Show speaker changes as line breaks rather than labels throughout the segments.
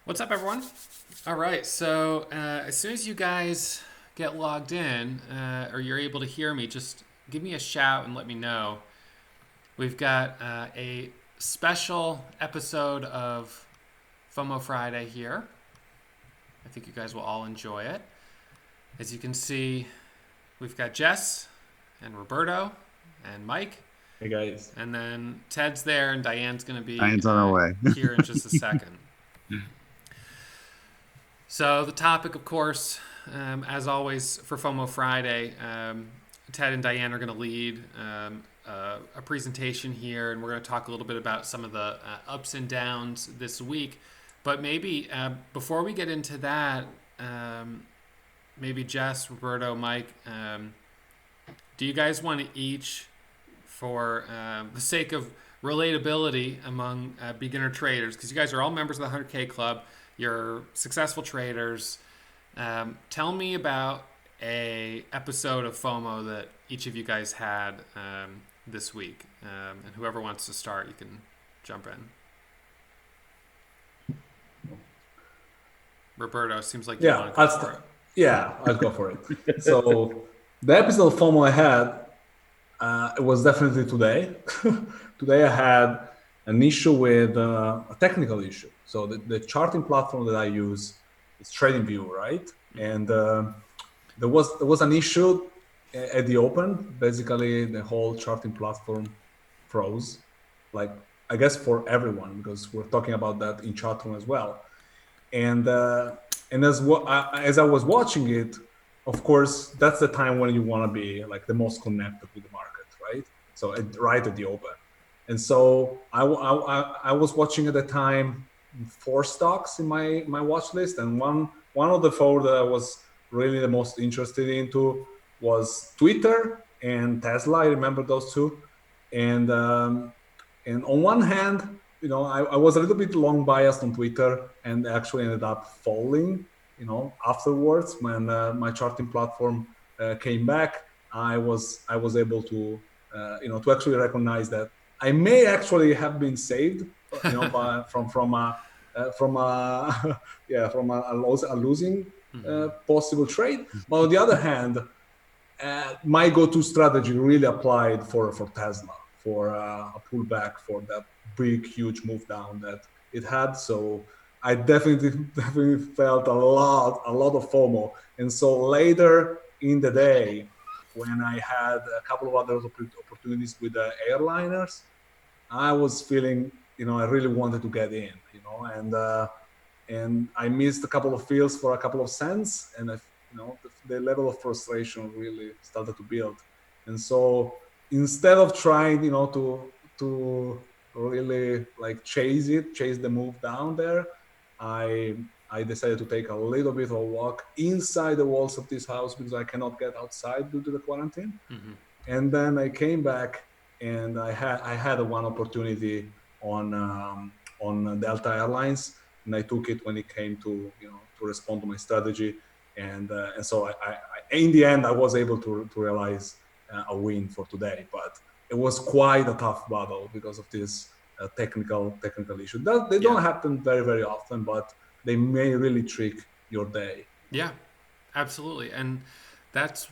What's up, everyone? All right, so as soon as you guys get logged in or you're able to hear me, just give me a shout and let me know. We've got a special episode of FOMO Friday here. I think you guys will all enjoy it. As you can see, we've got Jess and Roberto and Mike,
Hey guys.
and then Ted's there, and Diane's going to be
Diane's on her way.
here in just a second. So the topic, of course, as always for FOMO Friday, Ted and Diane are going to lead a presentation here, and we're going to talk a little bit about some of the ups and downs this week. But maybe before we get into that, maybe Jess, Roberto, Mike, do you guys want to each, for the sake of relatability among beginner traders, because you guys are all members of the 100K Club, you're successful traders. Tell me about a episode of FOMO that each of you guys had this week. And whoever wants to start, you can jump in. Roberto, seems like you want to go for it.
Yeah, I'll go for it. So the episode of FOMO I had, it was definitely today. Today I had an issue with a technical issue. So the charting platform that I use is TradingView, right? And there was an issue at the open. Basically, the whole charting platform froze. Like, I guess for everyone, because we're talking about that in chatroom as well. And as I was watching it, of course, that's the time when you want to be like the most connected with the market, right? So right at the open. And so I was watching at the time 4 stocks in my watch list, and one of the 4 that I was really the most interested into was Twitter and Tesla. I remember those 2, and on one hand, I was a little bit long biased on Twitter, and actually ended up falling. Afterwards, when my charting platform came back, I was able to to actually recognize that I may actually have been saved, from a a losing possible trade. But on the other hand, my go-to strategy really applied for Tesla, for a pullback, for that big, huge move down that it had. So I definitely felt a lot of FOMO. And so later in the day, when I had a couple of other opportunities with the airliners, I was feeling, I really wanted to get in, and I missed a couple of fills for a couple of cents, and the level of frustration really started to build. And so instead of trying, to really like chase the move down there, I decided to take a little bit of a walk inside the walls of this house because I cannot get outside due to the quarantine.
Mm-hmm.
And then I came back, and I had one opportunity on Delta Airlines, and I took it when it came to to respond to my strategy, and so I in the end I was able to realize a win for today. But it was quite a tough battle because of this technical issue. They don't happen very often, but they may really trick your day.
Yeah, absolutely. And that's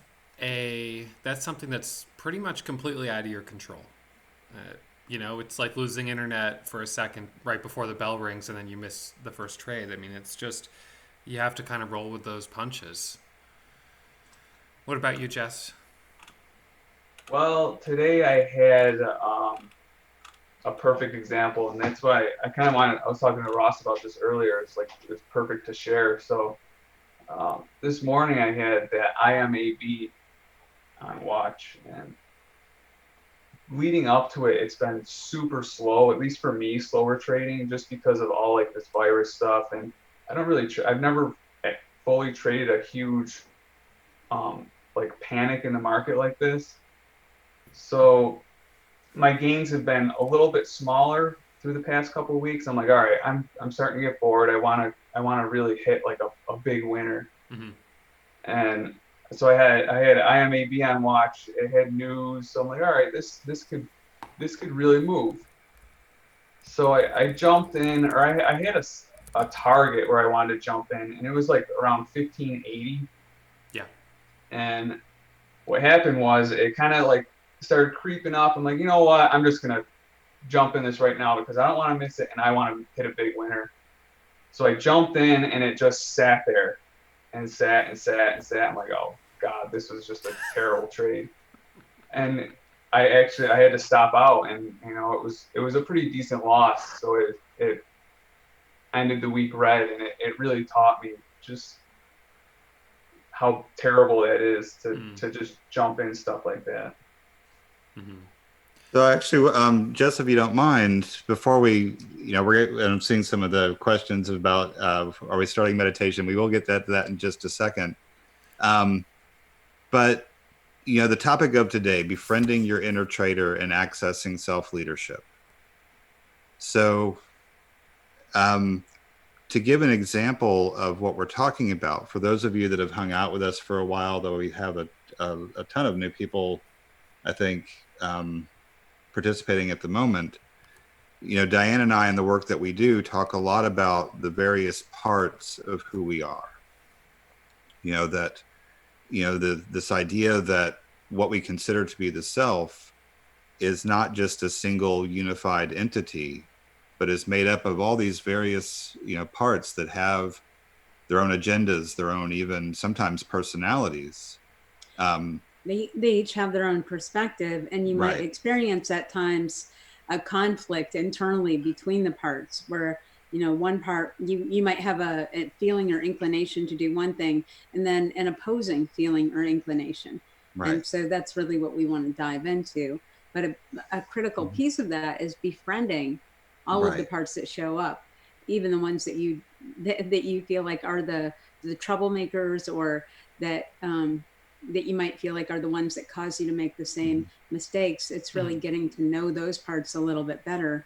that's something that's pretty much completely out of your control. It's like losing internet for a second right before the bell rings and then you miss the first trade. I mean, it's just you have to kind of roll with those punches. What about you, Jess?
Well, today I had a perfect example, and that's why I kind of wanted. I was talking to Ross about this earlier. It's perfect to share. So this morning I had that IMAB on watch, and leading up to it, it's been super slow. At least for me, slower trading, just because of all like this virus stuff. And I don't really. I've never fully traded a huge like panic in the market like this. So my gains have been a little bit smaller through the past couple of weeks. I'm like, all right, I'm starting to get bored. I want to really hit like a big winner.
Mm-hmm.
And so I had IMAB on watch. It had news. So I'm like, all right, this could really move. So I jumped in, or I had a target where I wanted to jump in, and it was like around 1580.
Yeah.
And what happened was it kind of like started creeping up. I'm like, you know what? I'm just gonna jump in this right now because I don't want to miss it and I want to hit a big winner. So I jumped in and it just sat there and sat and sat and sat. I'm like, oh God, this was just a terrible trade. And I had to stop out, and it was a pretty decent loss. So it ended the week red, and it really taught me just how terrible that is to just jump in stuff like that.
Mm-hmm.
So actually, Jess, if you don't mind, before we, I'm seeing some of the questions about are we starting meditation? We will get to that in just a second. But the topic of today, befriending your inner trader and accessing self-leadership. So to give an example of what we're talking about, for those of you that have hung out with us for a while, though we have a ton of new people, I think, participating at the moment, Diane and I in the work that we do talk a lot about the various parts of who we are. This idea that what we consider to be the self is not just a single unified entity, but is made up of all these various, parts that have their own agendas, their own even sometimes personalities.
They each have their own perspective, and you might
Right.
experience at times a conflict internally between the parts where, one part, you might have a feeling or inclination to do one thing, and then an opposing feeling or inclination.
Right.
And so that's really what we want to dive into. But a critical piece of that is befriending all of the parts that show up, even the ones that you feel like are the troublemakers, or that you might feel like are the ones that cause you to make the same mistakes. It's really getting to know those parts a little bit better.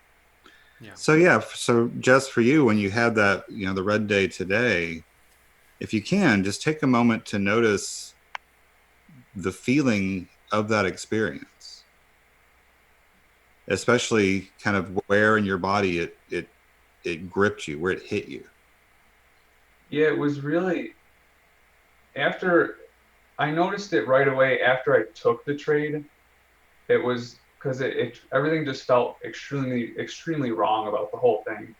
Yeah.
So Jess, for you, when you had that, the red day today, if you can, just take a moment to notice the feeling of that experience, especially kind of where in your body it gripped you, where it hit you.
Yeah, it was really after I noticed it right away after I took the trade. It was because everything just felt extremely wrong about the whole thing.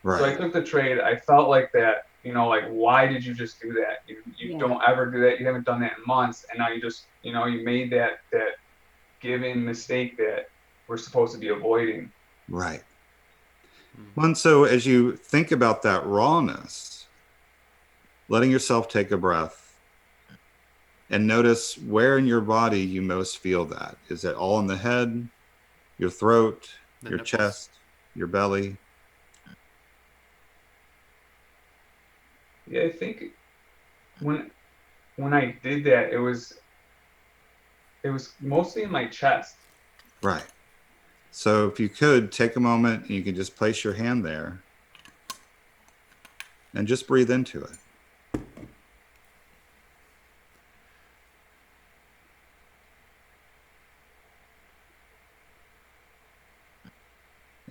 Right.
So I took the trade. I felt like that, like, why did you just do that? You don't ever do that. You haven't done that in months, and now you just, you made that given mistake that we're supposed to be avoiding.
Right. Well, and so as you think about that rawness, letting yourself take a breath and notice where in your body you most feel that. Is it all in the head, your throat, your
nipples.
chest, your belly?
Yeah, I think when I did that, it was mostly in my chest.
Right. So if you could take a moment and you can just place your hand there and just breathe into it.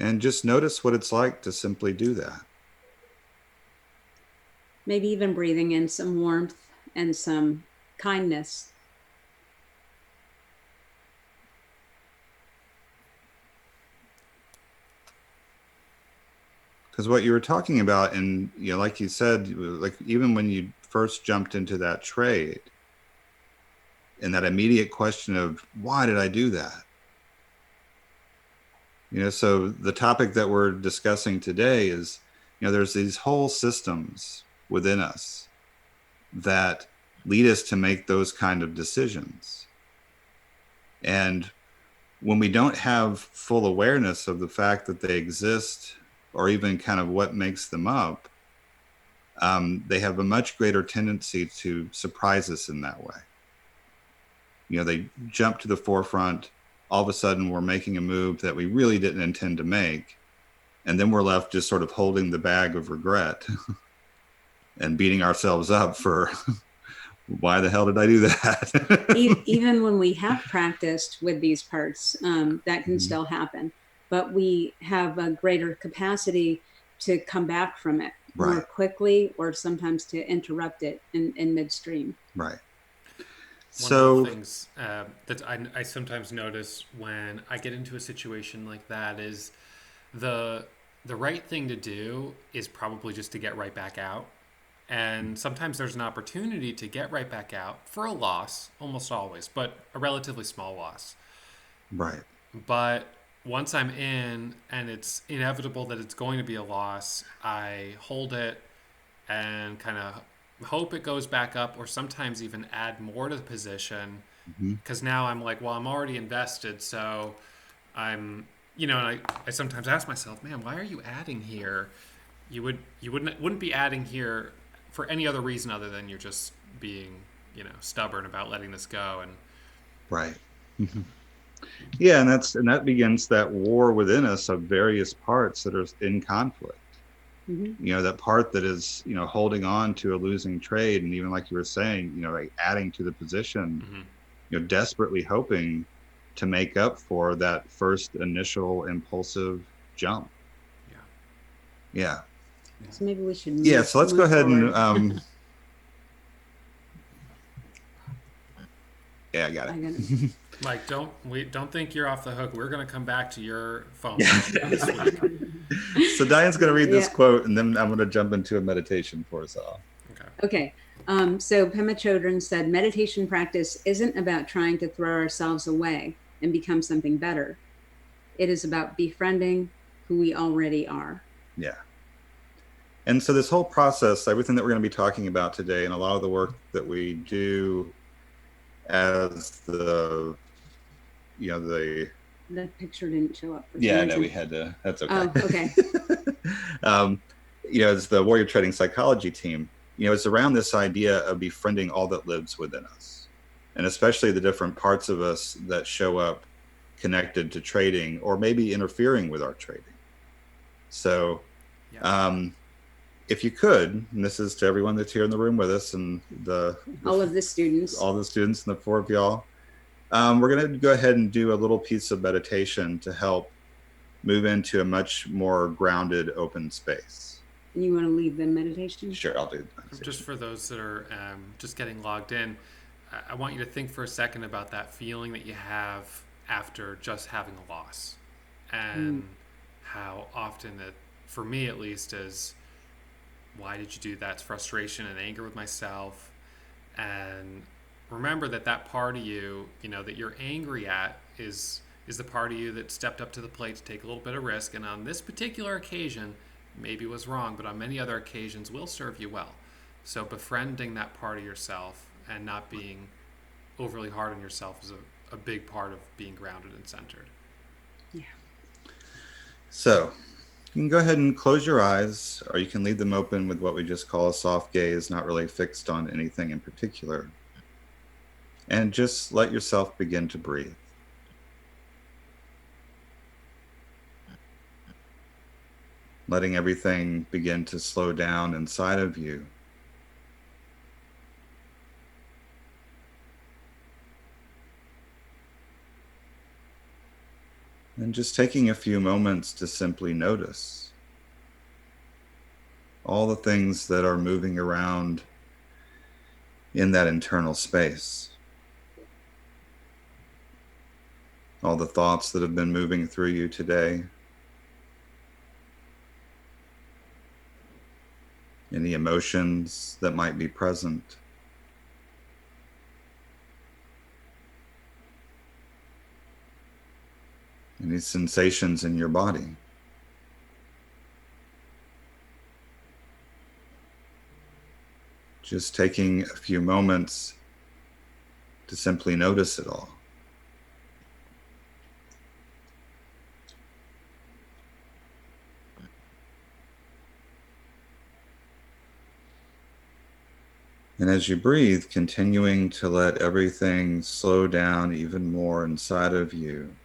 And just notice what it's like to simply do that.
Maybe even breathing in some warmth and some kindness.
Because what you were talking about, and like you said, like even when you first jumped into that trade, and that immediate question of why did I do that? So the topic that we're discussing today is, there's these whole systems within us that lead us to make those kind of decisions. And when we don't have full awareness of the fact that they exist, or even kind of what makes them up, they have a much greater tendency to surprise us in that way. They jump to the forefront. All of a sudden, we're making a move that we really didn't intend to make. And then we're left just sort of holding the bag of regret and beating ourselves up for why the hell did I do that?
Even when we have practiced with these parts, that can still happen. But we have a greater capacity to come back from it more
Right.
quickly, or sometimes to interrupt it in midstream.
Right.
One of the
So,
things that I sometimes notice when I get into a situation like that is the the right thing to do is probably just to get right back out. And sometimes there's an opportunity to get right back out for a loss, almost always, but a relatively small loss.
right.
But once I'm in and it's inevitable that it's going to be a loss, I hold it and kind of hope it goes back up, or sometimes even add more to the position,
Hmm.
because now I'm like, well, I'm already invested, so I'm, and I sometimes ask myself, man, why are you adding here? You wouldn't be adding here for any other reason other than you're just being, stubborn about letting this go. And
Right. Mhm. Yeah, and that begins that war within us of various parts that are in conflict.
Hmm.
That part that is, holding on to a losing trade, and even like you were saying, like adding to the position,
mhm,
desperately hoping to make up for that first initial impulsive jump.
yeah,
Yeah.
So maybe we should
Yeah. So let's go
move
ahead and,
forward.
yeah, I got
I got it.
it.
Mike, don't think you're off the hook. We're gonna come back to your phone
Yeah.
this week.
So Diane's going to read this
Yeah.
quote, and then I'm going to jump into a meditation for us all.
Okay.
Okay. So Pema Chodron said, meditation practice isn't about trying to throw ourselves away and become something better. It is about befriending who we already are.
Yeah. And so this whole process, everything that we're going to be talking about today, and a lot of the work that we do as the
That picture didn't show up for some
yeah, no,
reason.
we had to, that's okay.
Oh, okay.
um, it's the Warrior Trading Psychology team. It's around this idea of befriending all that lives within us, and especially the different parts of us that show up connected to trading or maybe interfering with our trading. So,
Yeah.
if you could, and this is to everyone that's here in the room with us, and
All of the students.
all the students and the four of y'all, we're going to go ahead and do a little piece of meditation to help move into a much more grounded, open space.
And you want to lead the meditation?
Sure, I'll do it.
Just for those that are just getting logged in, I want you to think for a second about that feeling that you have after just having a loss, and how often it, for me at least, is, why did you do that? It's frustration and anger with myself. And remember that part of you, that you're angry at is the part of you that stepped up to the plate to take a little bit of risk, and on this particular occasion maybe was wrong, but on many other occasions will serve you well. So befriending that part of yourself and not being overly hard on yourself is a big part of being grounded and centered.
Yeah.
So you can go ahead and close your eyes, or you can leave them open with what we just call a soft gaze, not really fixed on anything in particular. And just let yourself begin to breathe. Letting everything begin to slow down inside of you. And just taking a few moments to simply notice all the things that are moving around in that internal space. All the thoughts that have been moving through you today. Any emotions that might be present. Any sensations in your body. Just taking a few moments to simply notice it all. And as you breathe, continuing to let everything slow down even more inside of you,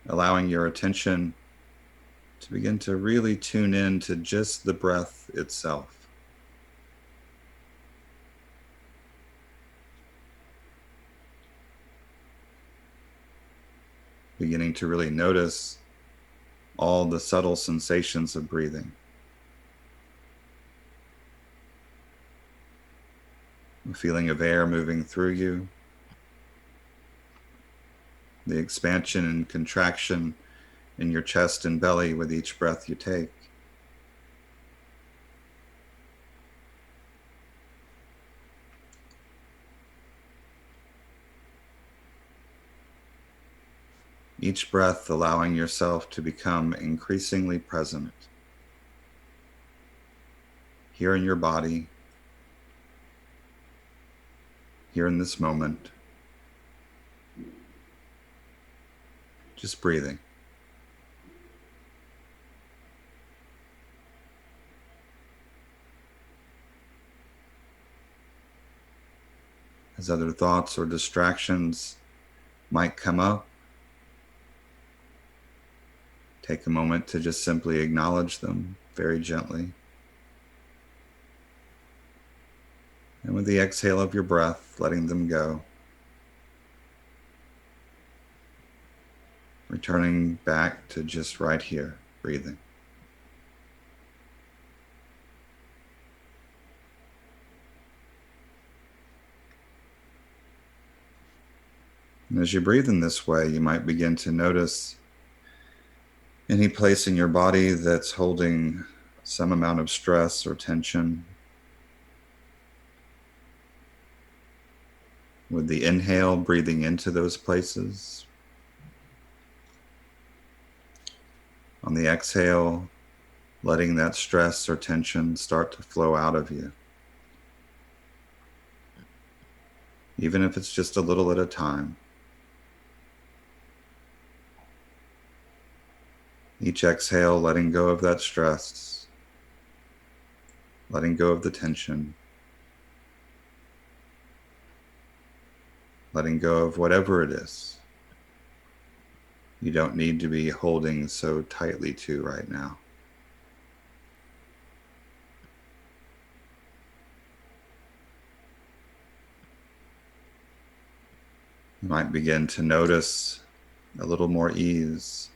allowing your attention to begin to really tune in to just the breath itself. Beginning to really notice all the subtle sensations of breathing. The feeling of air moving through you, the expansion and contraction in your chest and belly with each breath you take. Each breath allowing yourself to become increasingly present here in your body, here in this moment, just breathing. As other thoughts or distractions might come up, take a moment to just simply acknowledge them very gently. And with the exhale of your breath, letting them go. Returning back to just right here, breathing. And as you breathe in this way, you might begin to notice any place in your body that's holding some amount of stress or tension. With the inhale, breathing into those places. On the exhale, letting that stress or tension start to flow out of you. Even if it's just a little at a time. Each exhale, letting go of that stress, letting go of the tension, letting go of whatever it is you don't need to be holding so tightly to right now. You might begin to notice a little more ease,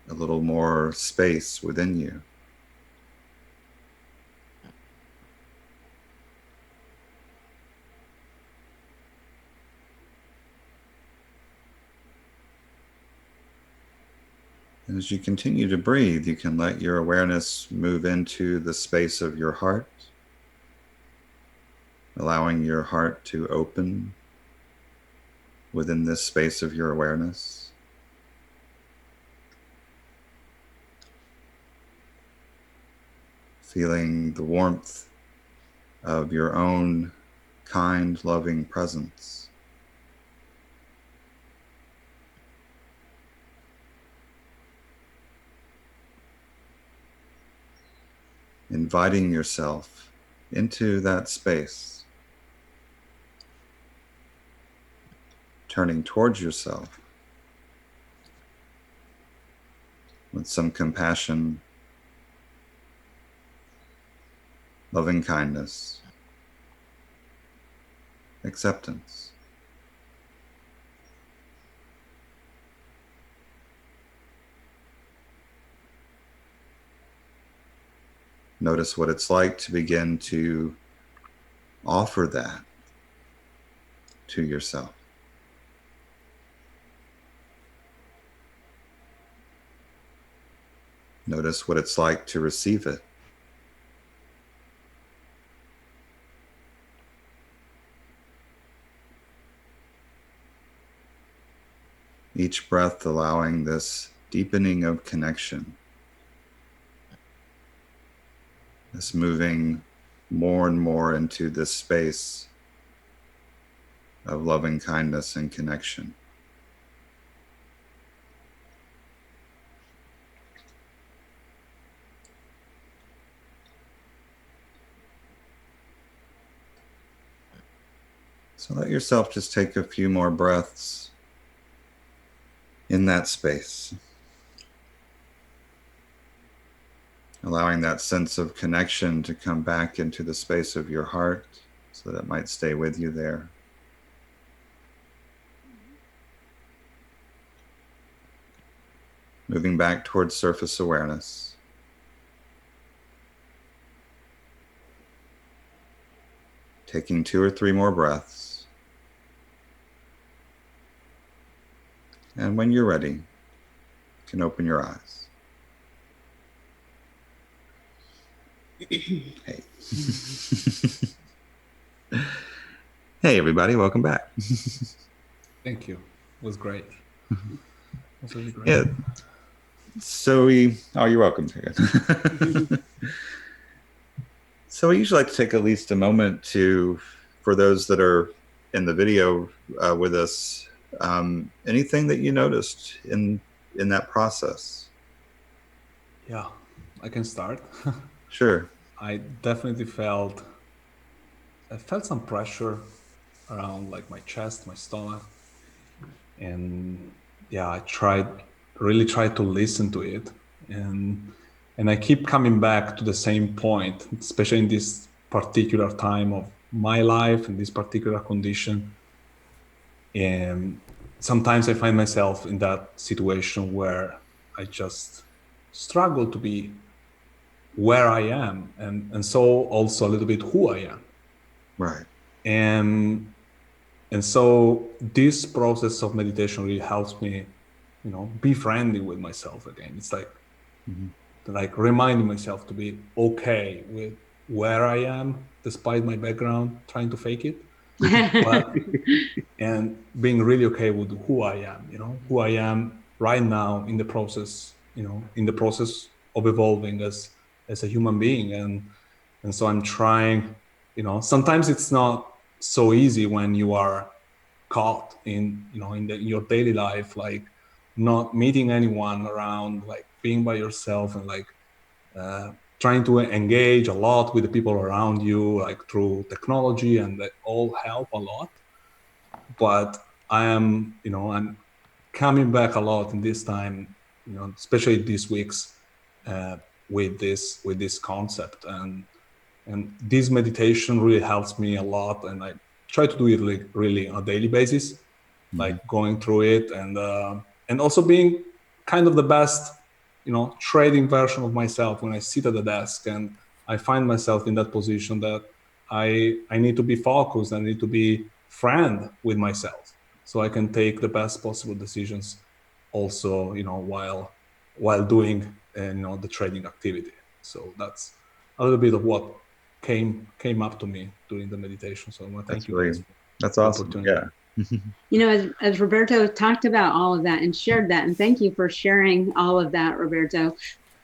a little more space within you. And as you continue to breathe, you can let your awareness move into the space of your heart, allowing your heart to open within this space of your awareness. Feeling the warmth of your own kind, loving presence. Inviting yourself into that space, turning towards yourself with some compassion, loving kindness, acceptance. Notice what it's like to begin to offer that to yourself. Notice what it's like to receive it. Each breath allowing this deepening of connection. This moving more and more into this space of loving kindness and connection. So let yourself just take a few more breaths in that space. Allowing that sense of connection to come back into the space of your heart so that it might stay with you there. moving back towards surface awareness. Taking 2 or 3 more breaths. And when you're ready, you can open your eyes. Hey. Hey, everybody, welcome back.
Thank you. It was great. It was really great.
Yeah. So you're welcome. So we usually like to take at least a moment for those that are in the video with us, anything that you noticed in that process?
Yeah, I can start.
Sure.
I definitely felt some pressure around like my chest, my stomach. And yeah, I really tried to listen to it. And I keep coming back to the same point, especially in this particular time of my life and this particular condition. And sometimes I find myself in that situation where I just struggle to be where I am, and so also a little bit who I am.
Right.
And so this process of meditation really helps me, be friendly with myself again. It's like, like reminding myself to be okay with where I am, despite my background, trying to fake it, but, and being really okay with who I am, who I am right now in the process, of evolving as a human being. And so I'm trying, sometimes it's not so easy when you are caught in your daily life, like not meeting anyone around, like being by yourself, and like trying to engage a lot with the people around you, like through technology, and that all help a lot. But I am, I'm coming back a lot in this time, especially these weeks, with this concept, and this meditation really helps me a lot. And I try to do it really on a daily basis, like going through it, and also being kind of the best, trading version of myself when I sit at the desk and I find myself in that position that I need to be focused. I need to be friend with myself so I can take the best possible decisions also, while doing, the trading activity. So that's a little bit of what came up to me during the meditation. So I want to thank you guys.
That's awesome. Yeah.
As Roberto talked about all of that and shared that, and thank you for sharing all of that, Roberto.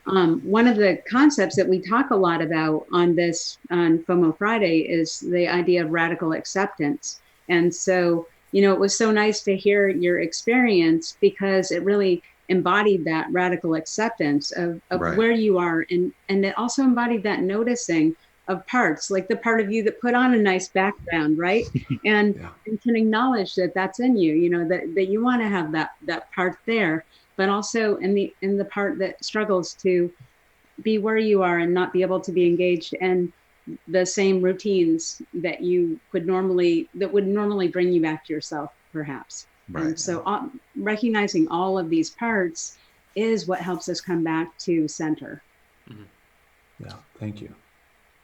One of the concepts that we talk a lot about on FOMO Friday is the idea of radical acceptance. And so, it was so nice to hear your experience, because it really embodied that radical acceptance of right. where you are. And it also embodied that noticing of parts, like the part of you that put on a nice background, right? And, yeah. and can acknowledge that that's in you, that you want to have that part there, but also in the part that struggles to be where you are and not be able to be engaged in the same routines that would normally bring you back to yourself, perhaps. Right. And so recognizing all of these parts is what helps us come back to center.
Mm-hmm. Yeah, thank you.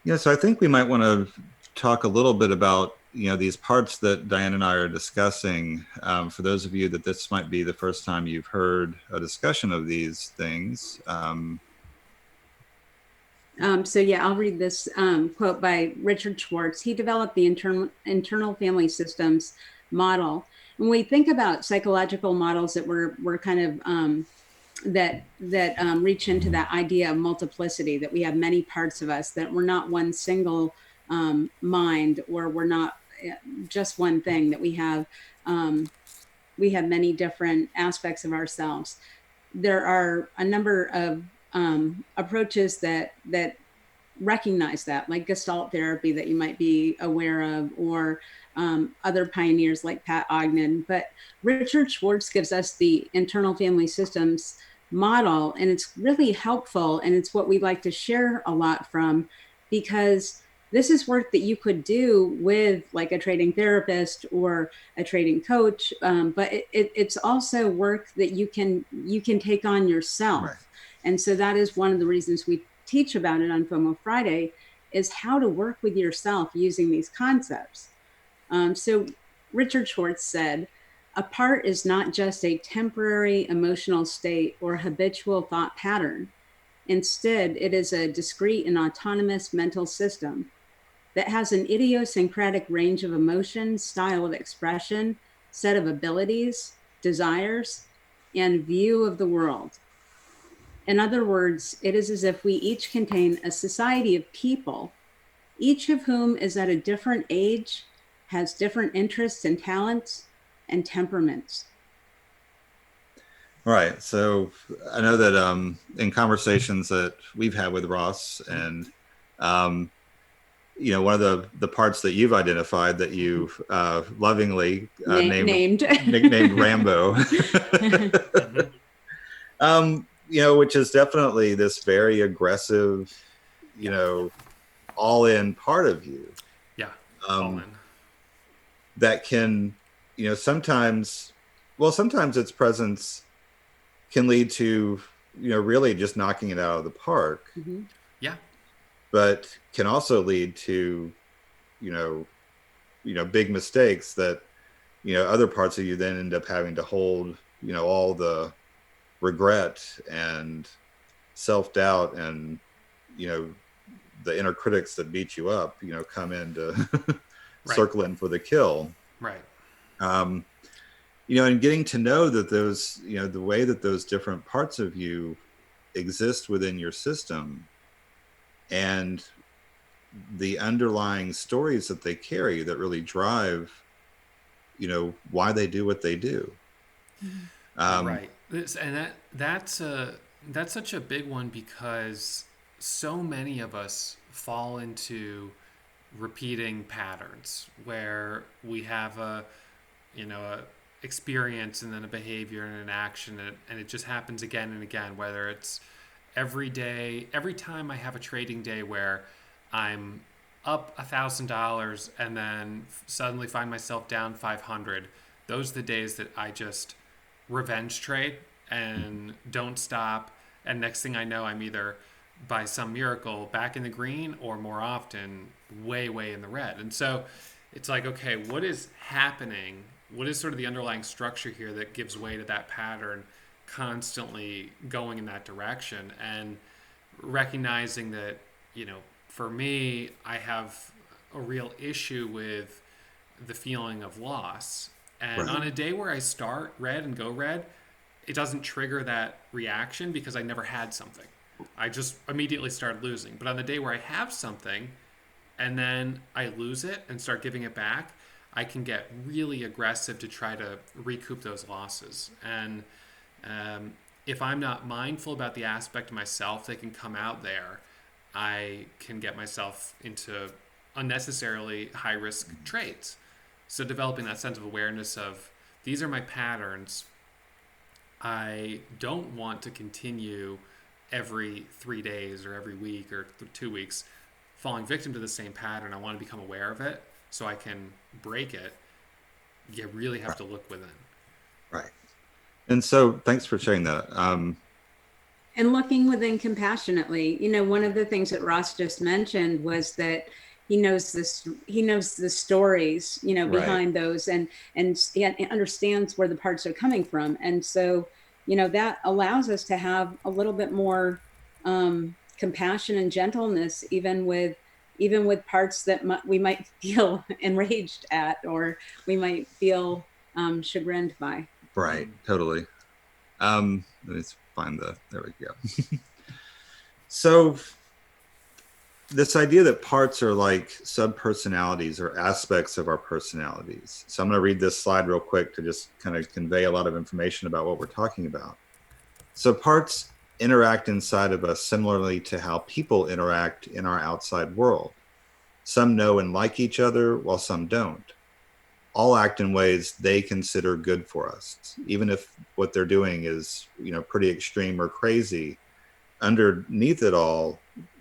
Yeah, so I think we might want to talk a little bit about, these parts that Diane and I are discussing. For those of you that this might be the first time you've heard a discussion of these things.
So yeah, I'll read this quote by Richard Schwartz. He developed the internal family systems model. When we think about psychological models that we're kind of that reach into that idea of multiplicity, that we have many parts of us, that we're not one single mind, or we're not just one thing, that we have many different aspects of ourselves. There are a number of approaches that recognize that, like Gestalt therapy that you might be aware of, or other pioneers like Pat Ogden. But Richard Schwartz gives us the internal family systems model, and it's really helpful, and it's what we like to share a lot from, because this is work that you could do with like a trading therapist or a trading coach, but it's also work that you can take on yourself.
Right.
And so that is one of the reasons we teach about it on FOMO Friday, is how to work with yourself using these concepts. So Richard Schwartz said, a part is not just a temporary emotional state or habitual thought pattern. Instead, it is a discrete and autonomous mental system that has an idiosyncratic range of emotions, style of expression, set of abilities, desires, and view of the world. In other words, it is as if we each contain a society of people, each of whom is at a different age, has different interests and talents and temperaments.
Right. So I know that in conversations that we've had with Ross, and one of the parts that you've identified that you lovingly nicknamed Rambo, which is definitely this very aggressive, all-in part of you.
Yeah. All in.
That can, sometimes its presence can lead to, really just knocking it out of the park.
Mm-hmm.
Yeah.
But can also lead to, big mistakes that, other parts of you then end up having to hold, all the regret and self-doubt and, the inner critics that beat you up, come in to
right.
circle in for the kill.
Right.
And getting to know that those, the way that those different parts of you exist within your system and the underlying stories that they carry that really drive, why they do what they do.
Right. And that's such a big one, because so many of us fall into repeating patterns where we have a experience and then a behavior and an action, and it just happens again and again, whether it's every time I have a trading day where I'm up $1,000 and then suddenly find myself down 500. Those are the days that I just revenge trade and don't stop, and next thing I know, I'm either by some miracle back in the green, or more often way in the red. And so it's like, okay, what is happening? What is sort of the underlying structure here that gives way to that pattern constantly going in that direction? And recognizing that, for me, I have a real issue with the feeling of loss. And
right.
On a day where I start red and go red, it doesn't trigger that reaction because I never had something. I just immediately start losing. But on the day where I have something and then I lose it and start giving it back, I can get really aggressive to try to recoup those losses. And if I'm not mindful about the aspect of myself that can come out there, I can get myself into unnecessarily high-risk trades. So developing that sense of awareness of, these are my patterns. I don't want to continue every 3 days or every week or 2 weeks falling victim to the same pattern. I want to become aware of it so I can break it. You really have to look within.
Right. And so thanks for sharing that.
And looking within compassionately. One of the things that Ross just mentioned was that he knows the stories, behind those, and he understands where the parts are coming from. And so, that allows us to have a little bit more compassion and gentleness, even with parts that we might feel enraged at, or we might feel chagrined by.
Right. Totally. Let me find there we go. So this idea that parts are like sub-personalities or aspects of our personalities. So I'm going to read this slide real quick to just kind of convey a lot of information about what we're talking about. So parts interact inside of us similarly to how people interact in our outside world. Some know and like each other, while some don't. All act in ways they consider good for us, even if what they're doing is, pretty extreme or crazy. Underneath it all,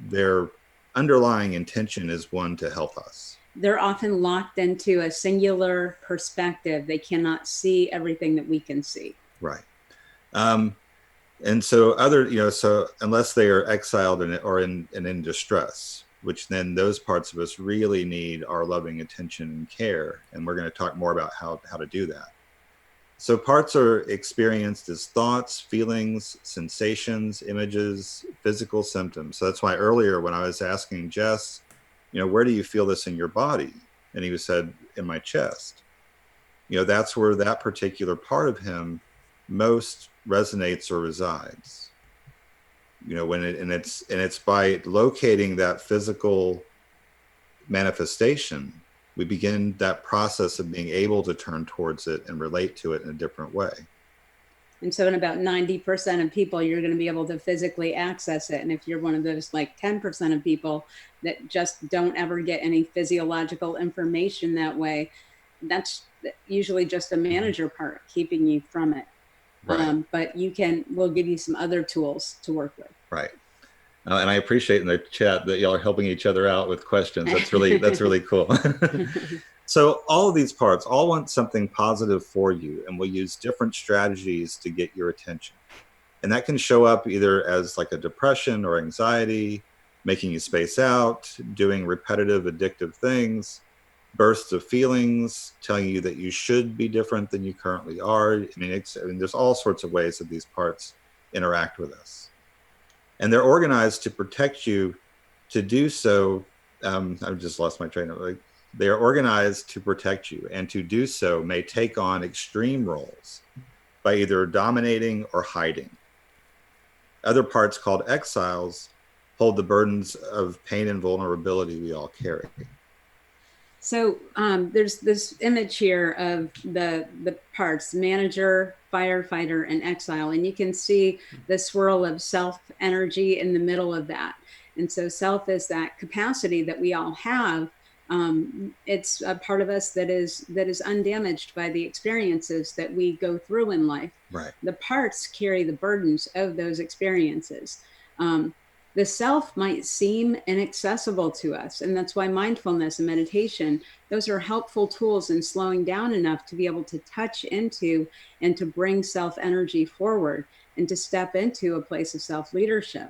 they're underlying intention is one to help us.
They're often locked into a singular perspective. They cannot see everything that we can see.
Right. And so so unless they are exiled or in distress, which then those parts of us really need our loving attention and care. And we're going to talk more about how to do that. So parts are experienced as thoughts, feelings, sensations, images, physical symptoms. So that's why earlier when I was asking Jess, where do you feel this in your body? And he said, in my chest. That's where that particular part of him most resonates or resides. It's by locating that physical manifestation, we begin that process of being able to turn towards it and relate to it in a different way.
And so in about 90% of people, you're going to be able to physically access it. And if you're one of those like 10% of people that just don't ever get any physiological information that way, that's usually just a manager part keeping you from it.
Right.
But we'll give you some other tools to work with.
Right. And I appreciate in the chat that y'all are helping each other out with questions. That's really cool. So all of these parts all want something positive for you, and will use different strategies to get your attention. And that can show up either as like a depression or anxiety, making you space out, doing repetitive addictive things, bursts of feelings, telling you that you should be different than you currently are. There's all sorts of ways that these parts interact with us. And they're organized to protect you to do so. I've just lost my train of thought. They are organized to protect you, and to do so may take on extreme roles by either dominating or hiding. Other parts called exiles hold the burdens of pain and vulnerability we all carry.
So there's this image here of the parts: manager, firefighter, and exile. And you can see the swirl of self energy in the middle of that. And so self is that capacity that we all have. It's a part of us that is undamaged by the experiences that we go through in life.
Right.
The parts carry the burdens of those experiences. The self might seem inaccessible to us. And that's why mindfulness and meditation, those are helpful tools in slowing down enough to be able to touch into and to bring self energy forward and to step into a place of self leadership.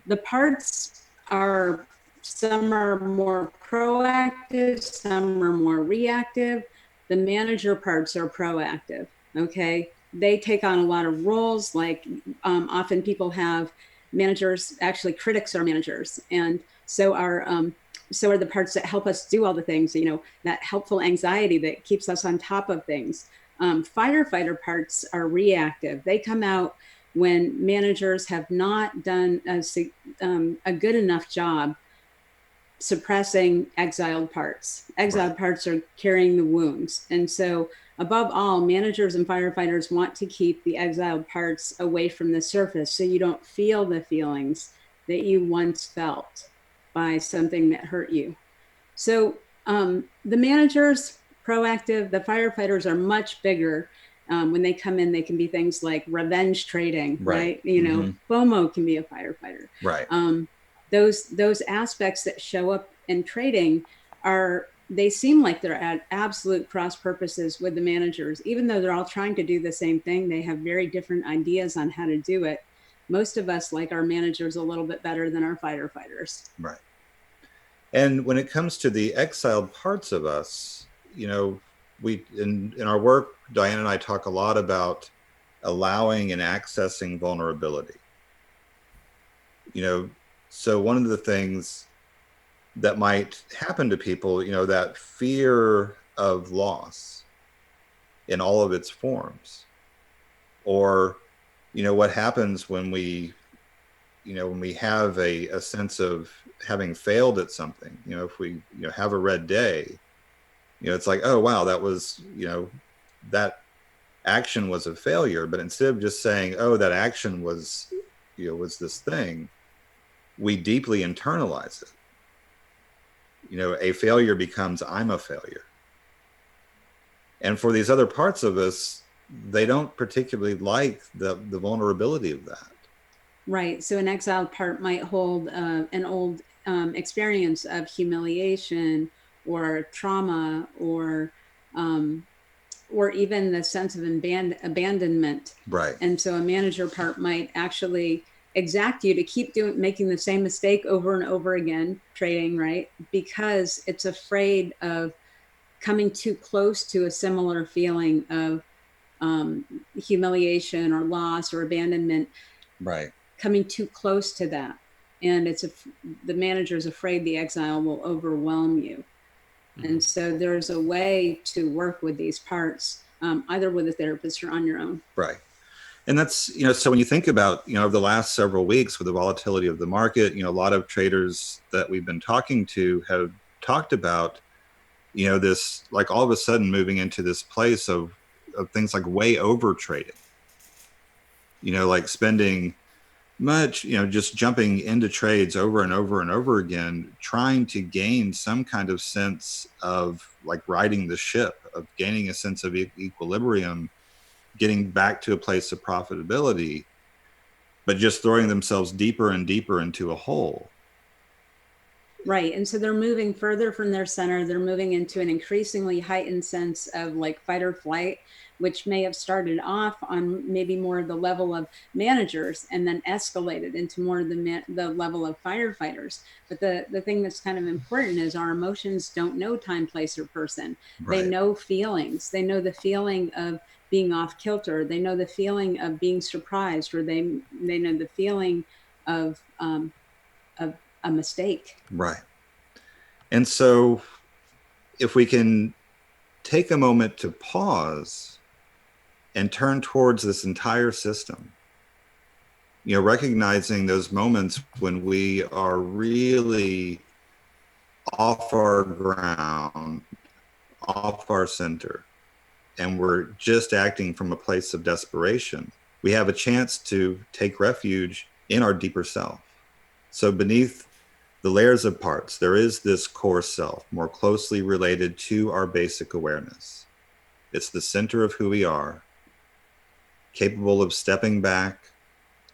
The parts are, some are more proactive, some are more reactive. The manager parts are proactive, okay? They take on a lot of roles, like often people have managers, actually critics are managers. And so are the parts that help us do all the things, that helpful anxiety that keeps us on top of things. Firefighter parts are reactive. They come out when managers have not done a good enough job suppressing exiled parts. Exiled parts are carrying the wounds. And so above all, managers and firefighters want to keep the exiled parts away from the surface so you don't feel the feelings that you once felt by something that hurt you. So the managers, proactive, the firefighters are much bigger. When they come in, they can be things like revenge trading, right? FOMO can be a firefighter.
Right.
Those aspects that show up in trading they seem like they're at absolute cross purposes with the managers. Even though they're all trying to do the same thing, they have very different ideas on how to do it. Most of us like our managers a little bit better than our firefighters.
Right. And when it comes to the exiled parts of us, we in our work, Diane and I talk a lot about allowing and accessing vulnerability. So one of the things that might happen to people, that fear of loss in all of its forms, or, what happens when we have a sense of having failed at something, if we, have a red day, it's like, oh, wow, that was, that action was a failure. But instead of just saying, oh, that action was, was this thing, we deeply internalize it. A failure becomes, I'm a failure. And for these other parts of us, they don't particularly like the vulnerability of that.
Right. So an exiled part might hold an old experience of humiliation or trauma or even the sense of abandonment.
Right.
And so a manager part might actually exact you to keep making the same mistake over and over again, trading, right? Because it's afraid of coming too close to a similar feeling of humiliation or loss or abandonment,
Right.
coming too close to that. And the manager is afraid the exile will overwhelm you. And so there's a way to work with these parts, either with a therapist or on your own.
Right. And that's, so when you think about, over the last several weeks with the volatility of the market, a lot of traders that we've been talking to have talked about, this, like all of a sudden moving into this place of things like way over trading, like spending much, just jumping into trades over and over and over again, trying to gain some kind of sense of like riding the ship, of gaining a sense of equilibrium, getting back to a place of profitability, but just throwing themselves deeper and deeper into a hole.
Right. And so they're moving further from their center. They're moving into an increasingly heightened sense of like fight or flight, which may have started off on maybe more of the level of managers and then escalated into more of the level of firefighters. But the thing that's kind of important is our emotions don't know time, place, or person.
Right.
They know feelings. They know the feeling of being off kilter. They know the feeling of being surprised, or they know the feeling of a mistake.
Right. And so if we can take a moment to pause and turn towards this entire system, recognizing those moments when we are really off our ground, off our center, and we're just acting from a place of desperation, we have a chance to take refuge in our deeper self. So beneath the layers of parts, there is this core self, more closely related to our basic awareness. It's the center of who we are, capable of stepping back,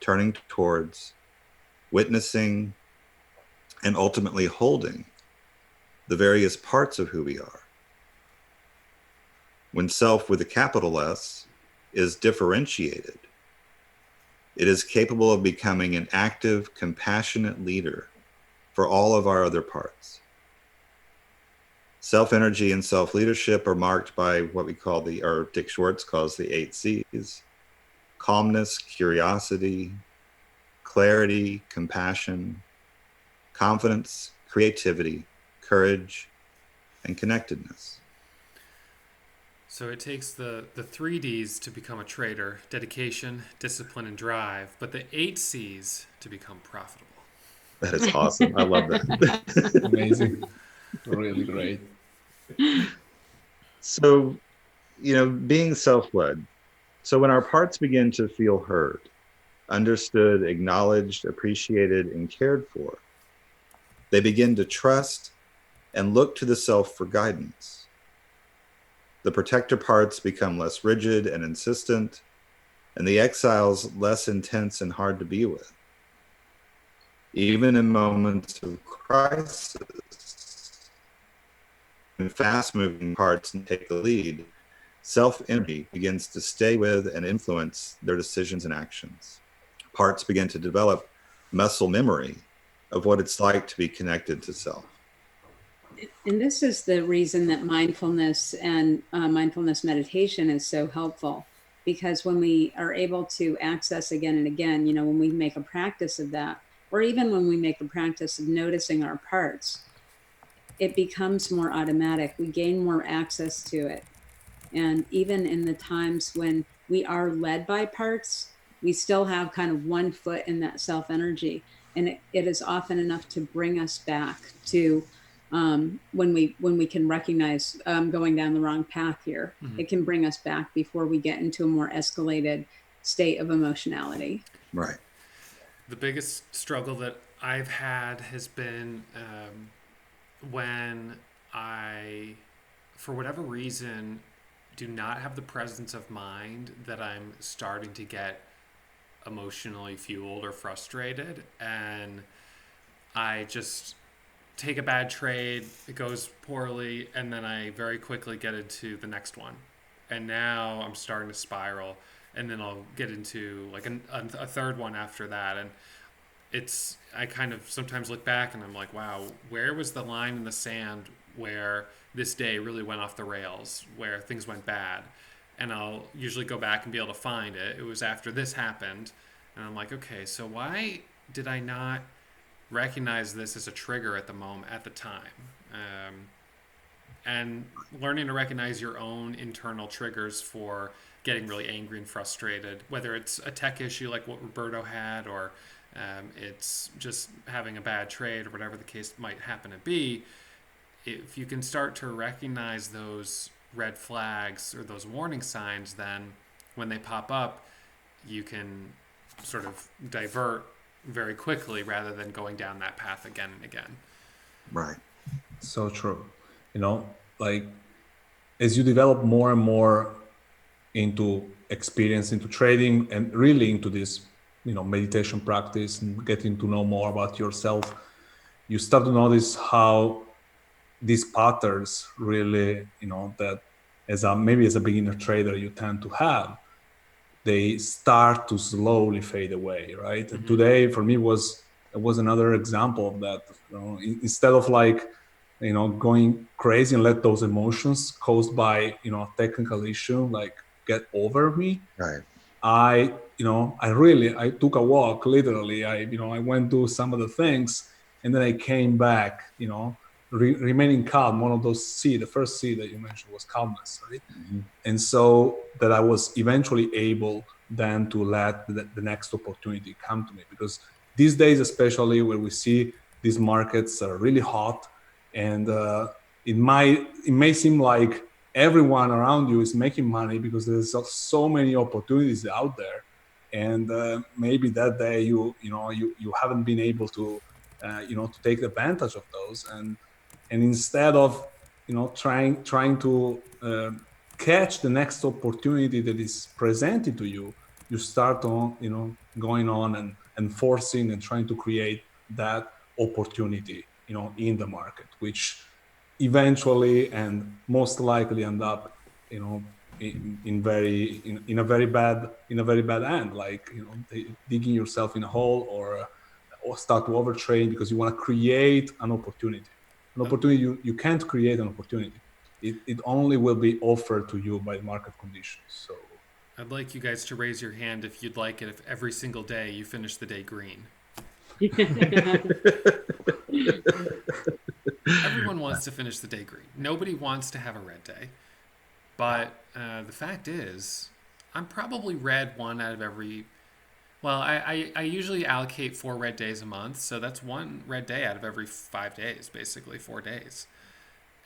turning towards, witnessing, and ultimately holding the various parts of who we are. When self with a capital S is differentiated, it is capable of becoming an active, compassionate leader for all of our other parts. Self-energy and self-leadership are marked by what we call or Dick Schwartz calls the 8 C's: calmness, curiosity, clarity, compassion, confidence, creativity, courage, and connectedness.
So it takes the 3 Ds to become a trader: dedication, discipline, and drive, but the 8 C's to become profitable.
That is awesome. I love that.
Amazing. Really great.
So, being self-led. So when our parts begin to feel heard, understood, acknowledged, appreciated, and cared for, they begin to trust and look to the self for guidance. The protector parts become less rigid and insistent, and the exiles less intense and hard to be with. Even in moments of crisis, when fast-moving parts take the lead, self-energy begins to stay with and influence their decisions and actions. Parts begin to develop muscle memory of what it's like to be connected to self.
And this is the reason that mindfulness and mindfulness meditation is so helpful, because when we are able to access again and again, when we make a practice of that, or even when we make a practice of noticing our parts, it becomes more automatic. We gain more access to it. And even in the times when we are led by parts, we still have kind of one foot in that self energy. And it is often enough to bring us back to when we can recognize going down the wrong path here. Mm-hmm. It can bring us back before we get into a more escalated state of emotionality.
Right.
The biggest struggle that I've had has been when I, for whatever reason, do not have the presence of mind that I'm starting to get emotionally fueled or frustrated, and I just take a bad trade, it goes poorly, and then I very quickly get into the next one. And now I'm starting to spiral, and then I'll get into like a third one after that. And I kind of sometimes look back and I'm like, wow, where was the line in the sand where this day really went off the rails, where things went bad? And I'll usually go back and be able to find it. It was after this happened. And I'm like, okay, so why did I not recognize this as a trigger at the time? And learning to recognize your own internal triggers for getting really angry and frustrated, whether it's a tech issue like what Roberto had, or it's just having a bad trade, or whatever the case might happen to be. If you can start to recognize those red flags or those warning signs, then when they pop up, you can sort of divert very quickly rather than going down that path again and again.
Right.
So true. Like as you develop more and more into experience, into trading, and really into this, meditation practice and getting to know more about yourself, you start to notice how these patterns really, that maybe as a beginner trader you tend to have, they start to slowly fade away, right? And today for me was another example of that. Instead of like, going crazy and let those emotions caused by, a technical issue like get over me.
Right.
I took a walk, literally. I went to some of the things, and then I came back, remaining calm. One of those the first C that you mentioned was calmness, right? Mm-hmm. And so that I was eventually able then to let the next opportunity come to me, because these days, especially where we see these markets are really hot, and it may seem like everyone around you is making money because there's so many opportunities out there, and maybe that day you haven't been able to to take advantage of those, and instead of trying to catch the next opportunity that is presented to you, you start on going on and forcing and trying to create that opportunity in the market, which eventually and most likely end up in a very bad end, like digging yourself in a hole, or start to overtrade because you want to create an opportunity. You can't create an opportunity. It only will be offered to you by market conditions. So
I'd like you guys to raise your hand if you'd like it if every single day you finish the day green. Everyone wants to finish the day green. Nobody wants to have a red day. But the fact is, I'm probably red one out of every... Well, I usually allocate 4 red days a month, so that's 1 red day out of every 5 days, basically 4 days.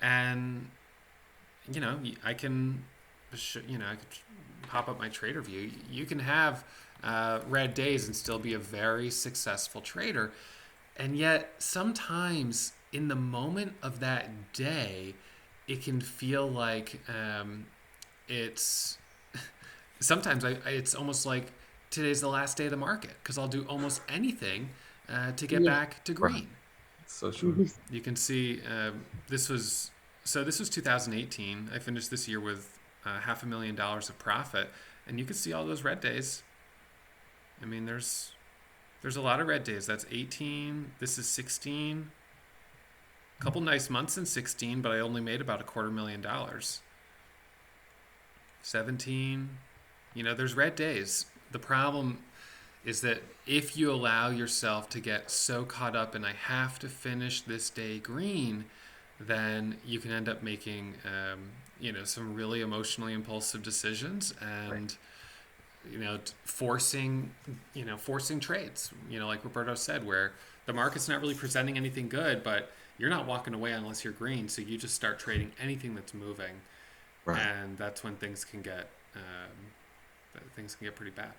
And, I can pop up my trader view. You can have red days and still be a very successful trader. And yet sometimes in the moment of that day, it can feel like it's sometimes it's almost like today's the last day of the market, because I'll do almost anything to get back to green.
So true.
You can see this was 2018. I finished this year with $500,000 of profit, and you can see all those red days. I mean, there's a lot of red days. That's 18. This is 16. A couple nice months in 16, but I only made about $250,000. 17. There's red days. The problem is that if you allow yourself to get so caught up in I have to finish this day green, then you can end up making some really emotionally impulsive decisions, and forcing trades, like Roberto said, where the market's not really presenting anything good, but you're not walking away unless you're green, so you just start trading anything that's moving. Right. And that's when things can get pretty bad.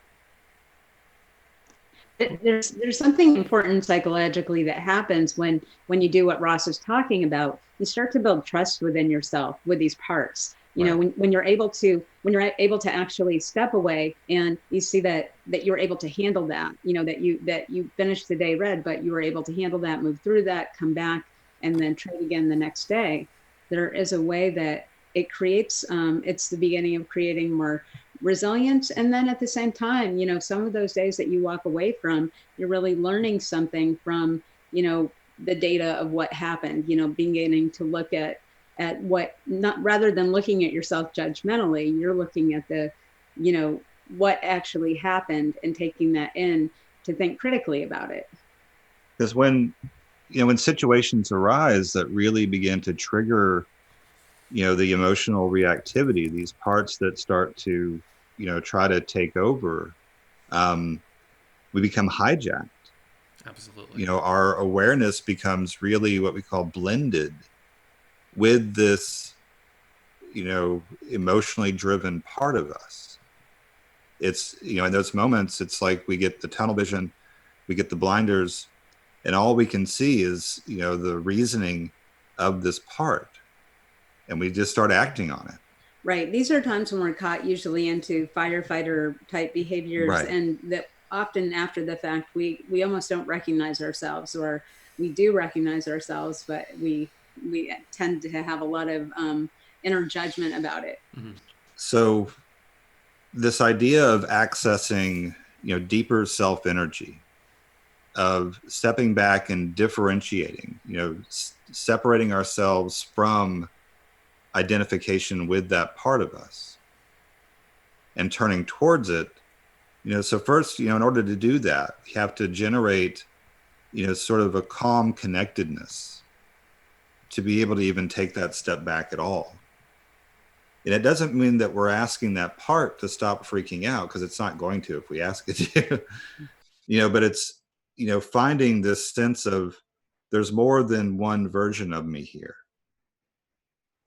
There's something important psychologically that happens when you do what Ross is talking about. You start to build trust within yourself with these parts. You know,
Right.
when you're able to actually step away and you see that you're able to handle that, you know, that you finished the day red, but you were able to handle that, move through that, come back, and then trade again the next day. There is a way that it creates, it's the beginning of creating more resilience. And then at the same time, you know, some of those days that you walk away from, you're really learning something from, you know, the data of what happened, you know, beginning to look at what, not rather than looking at yourself judgmentally, you're looking at the, you know, what actually happened and taking that in to think critically about it.
Because when, when situations arise that really begin to trigger, the emotional reactivity, these parts that start to, try to take over, we become hijacked.
Absolutely.
Our awareness becomes really what we call blended with this, emotionally driven part of us. It's, in those moments, it's like we get the tunnel vision, we get the blinders, and all we can see is, the reasoning of this part. And we just start acting on it.
Right. These are times when we're caught usually into firefighter type behaviors,
Right.
and that often after the fact, we almost don't recognize ourselves, or we do recognize ourselves, but we tend to have a lot of inner judgment about it.
Mm-hmm.
So this idea of accessing, deeper self energy, of stepping back and differentiating, separating ourselves from identification with that part of us and turning towards it. So first, in order to do that, you have to generate, sort of a calm connectedness to be able to even take that step back at all. And it doesn't mean that we're asking that part to stop freaking out, because it's not going to if we ask it to. But it's, finding this sense of there's more than one version of me here.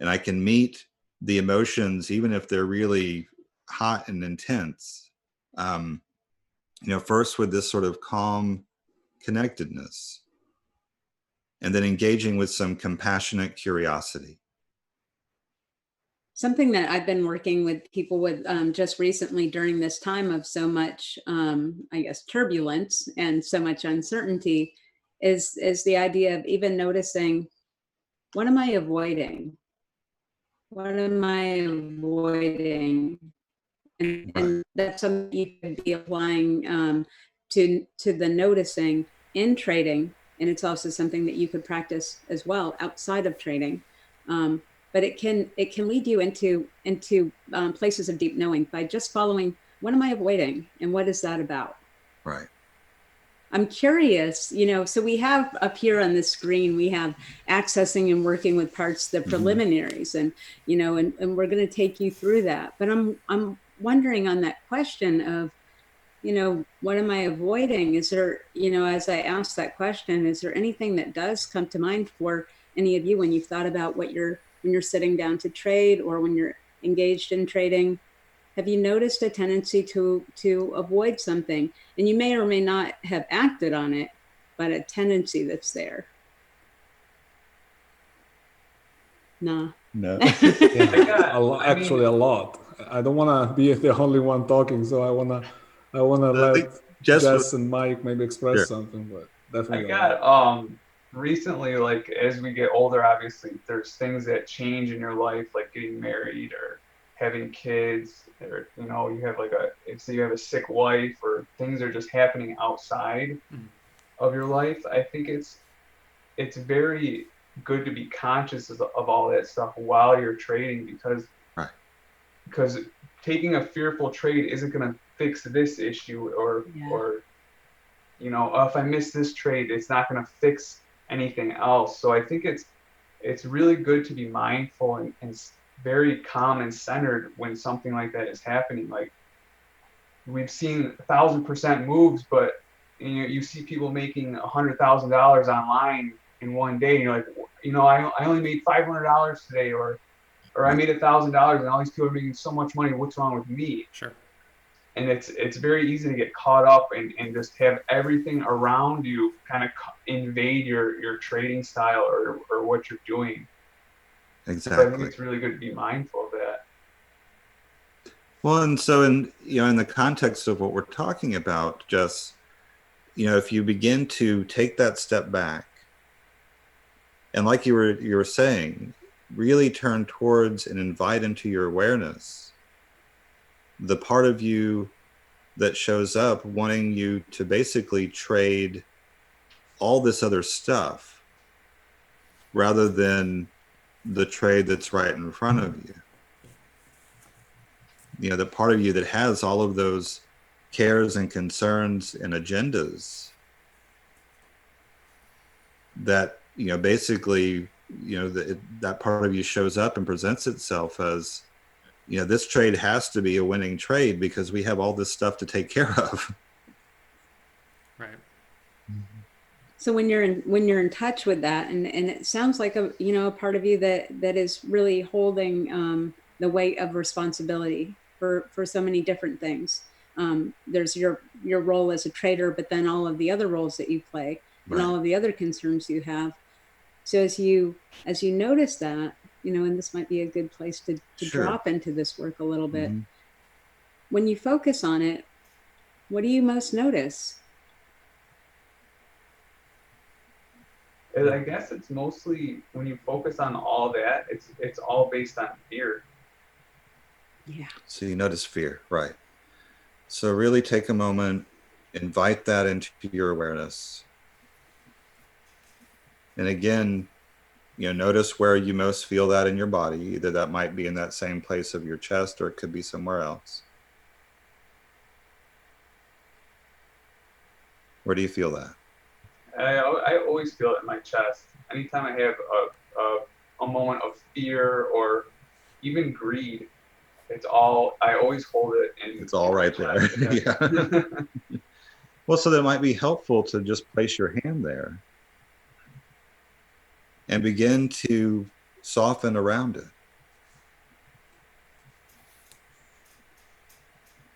And I can meet the emotions, even if they're really hot and intense, first with this sort of calm connectedness, and then engaging with some compassionate curiosity.
Something that I've been working with people with just recently during this time of so much, I guess, turbulence and so much uncertainty is the idea of even noticing, what am I avoiding? What am I avoiding? And,
Right.
and that's something you could be applying to the noticing in trading, and it's also something that you could practice as well outside of trading. But it can lead you into places of deep knowing by just following, what am I avoiding and what is that about?
Right.
I'm curious, so we have up here on the screen, we have accessing and working with parts, the preliminaries, and, and we're going to take you through that. But I'm wondering on that question of, what am I avoiding? Is there, as I ask that question, is there anything that does come to mind for any of you when you've thought about when you're sitting down to trade, or when you're engaged in trading? Have you noticed a tendency to avoid something? And you may or may not have acted on it, but a tendency that's there. No.
Yeah, a lot. I don't want to be the only one talking, so I wanna let Jess and Mike maybe express something, but definitely.
I got recently, like, as we get older, obviously there's things that change in your life, like getting married or having kids, or you have you have a sick wife, or things are just happening outside of your life. I think it's very good to be conscious of all that stuff while you're trading, because taking a fearful trade isn't going to fix this issue, or if I miss this trade, it's not going to fix anything else. So I think it's really good to be mindful and very calm and centered when something like that is happening. Like, we've seen 1,000% moves, but you see people making $100,000 online in one day, and you're like, I only made $500 today, or I made $1,000, and all these people are making so much money. What's wrong with me?
Sure.
And it's very easy to get caught up and just have everything around you kind of invade your trading style or what you're doing.
Exactly.
So I think it's really good to be mindful of that.
Well, and so in the context of what we're talking about, just, if you begin to take that step back, and like you were saying, really turn towards and invite into your awareness the part of you that shows up wanting you to basically trade all this other stuff rather than the trade that's right in front of you. The part of you that has all of those cares and concerns and agendas that, basically, that part of you shows up and presents itself as, this trade has to be a winning trade because we have all this stuff to take care of.
Right.
So when you're in touch with that, and it sounds like a part of you that is really holding the weight of responsibility for so many different things. There's your role as a trader, but then all of the other roles that you play and all of the other concerns you have. So as you notice that, and this might be a good place to
Sure.
drop into this work a little bit.
Mm-hmm.
When you focus on it, what do you most notice?
And I guess it's mostly when you focus on all that, it's all based on fear.
Yeah.
So you notice fear, right? So really take a moment, invite that into your awareness. And again, notice where you most feel that in your body. Either that might be in that same place of your chest, or it could be somewhere else. Where do you feel that?
I always feel it in my chest. Anytime I have a moment of fear or even greed, I always hold it in.
It's all right there. Yeah. Well, so that might be helpful to just place your hand there and begin to soften around it.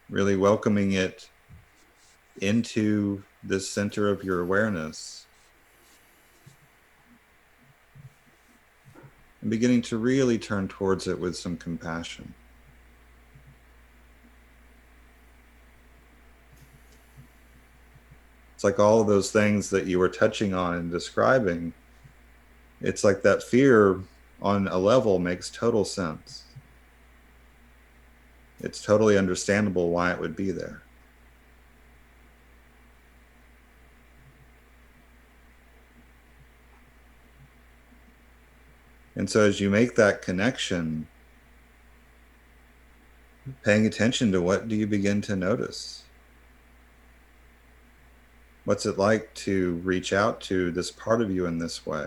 Really welcoming it into the center of your awareness and beginning to really turn towards it with some compassion. It's like all of those things that you were touching on and describing. It's like that fear on a level makes total sense. It's totally understandable why it would be there. And so as you make that connection, paying attention to what do you begin to notice? What's it like to reach out to this part of you in this way?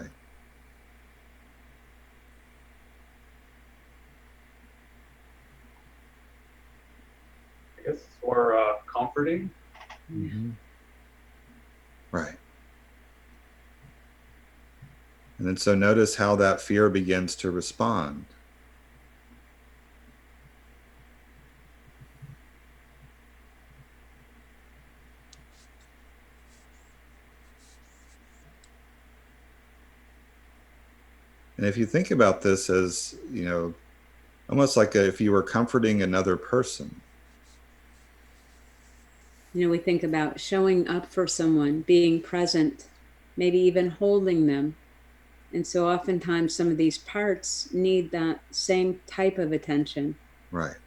I guess it's more comforting.
Mm-hmm. Right. And then so notice how that fear begins to respond. And if you think about this as, almost like if you were comforting another person.
We think about showing up for someone, being present, maybe even holding them. And so oftentimes some of these parts need that same type of attention.
Right.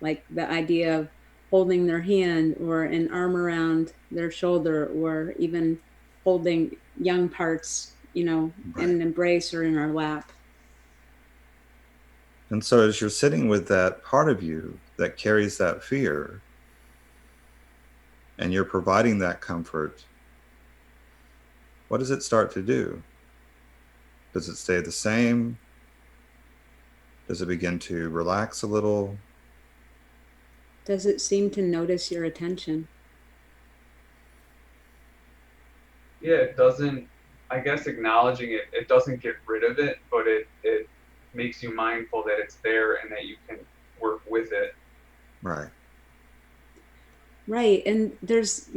Like the idea of holding their hand or an arm around their shoulder, or even holding young parts, in an embrace or in our lap.
And so as you're sitting with that part of you that carries that fear, and you're providing that comfort, what does it start to do? Does it stay the same? Does it begin to relax a little?
Does it seem to notice your attention?
Yeah, it doesn't, I guess acknowledging it doesn't get rid of it, but it makes you mindful that it's there and that you can work with it.
Right.
Right. And there's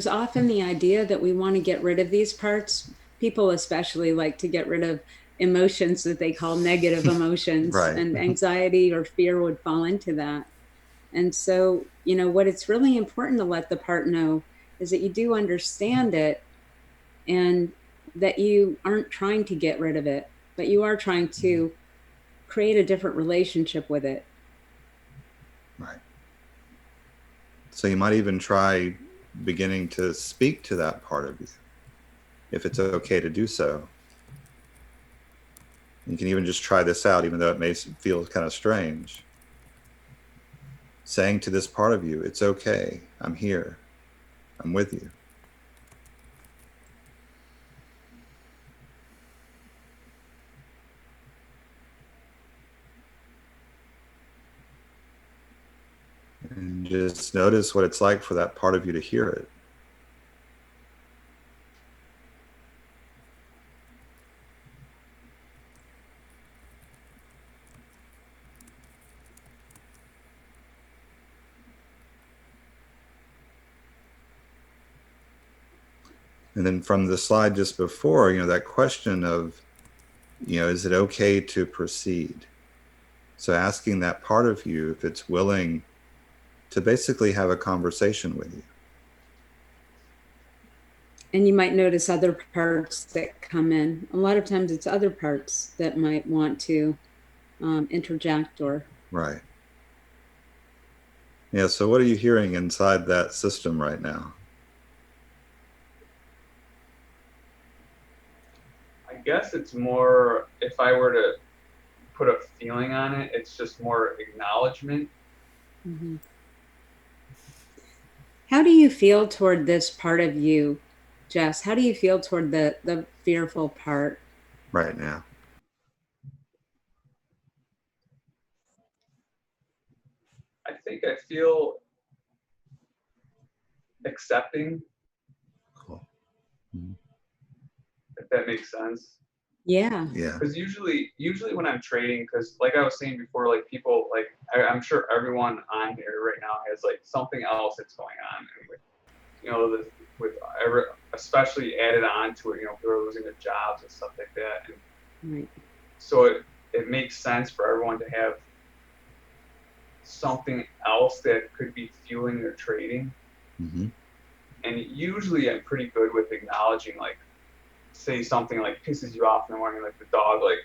often the idea that we want to get rid of these parts. People especially like to get rid of emotions that they call negative emotions.
Right.
And anxiety or fear would fall into that. And so, you know, what it's really important to let the part know is that you do understand it, and that you aren't trying to get rid of it, but you are trying to create a different relationship with it.
Right. So you might even try beginning to speak to that part of you, if it's okay to do so. You can even just try this out, even though it may feel kind of strange. Saying to this part of you, it's okay, I'm here, I'm with you. And just notice what it's like for that part of you to hear it. And then from the slide just before, that question of, is it okay to proceed? So asking that part of you if it's willing to basically have a conversation with you.
And you might notice other parts that come in. A lot of times it's other parts that might want to interject or.
Right. Yeah, so what are you hearing inside that system right now?
I guess it's more, if I were to put a feeling on it, it's just more acknowledgement.
Mm-hmm. How do you feel toward this part of you, Jess? How do you feel toward the fearful part
right now?
I think I feel accepting.
Cool. Mm-hmm.
If that makes sense.
Yeah.
Yeah.
Because usually when I'm trading, because like I was saying before, like people, like I'm sure everyone on here right now has like something else that's going on, and with especially added on to it, people are losing their jobs and stuff like that, and
right.
So it makes sense for everyone to have something else that could be fueling their trading.
Mm-hmm.
And usually I'm pretty good with acknowledging, like, say something like pisses you off in the morning, like the dog, like,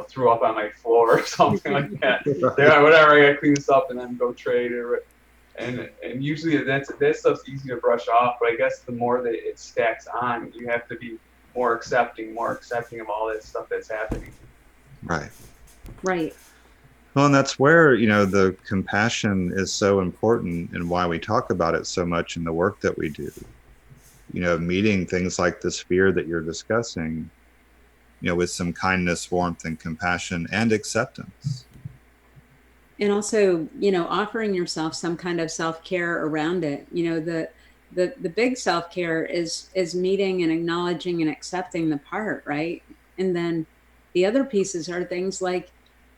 threw up on my floor or something like that. Yeah, whatever, I gotta clean this up and then go trade. And usually that stuff's easy to brush off, but I guess the more that it stacks on, you have to be more accepting of all that stuff that's happening.
Right.
Right.
Well, and that's where, the compassion is so important and why we talk about it so much in the work that we do. Meeting things like this fear that you're discussing, with some kindness, warmth, and compassion and acceptance.
And also, offering yourself some kind of self-care around it. The big self-care is meeting and acknowledging and accepting the part, right? And then the other pieces are things like,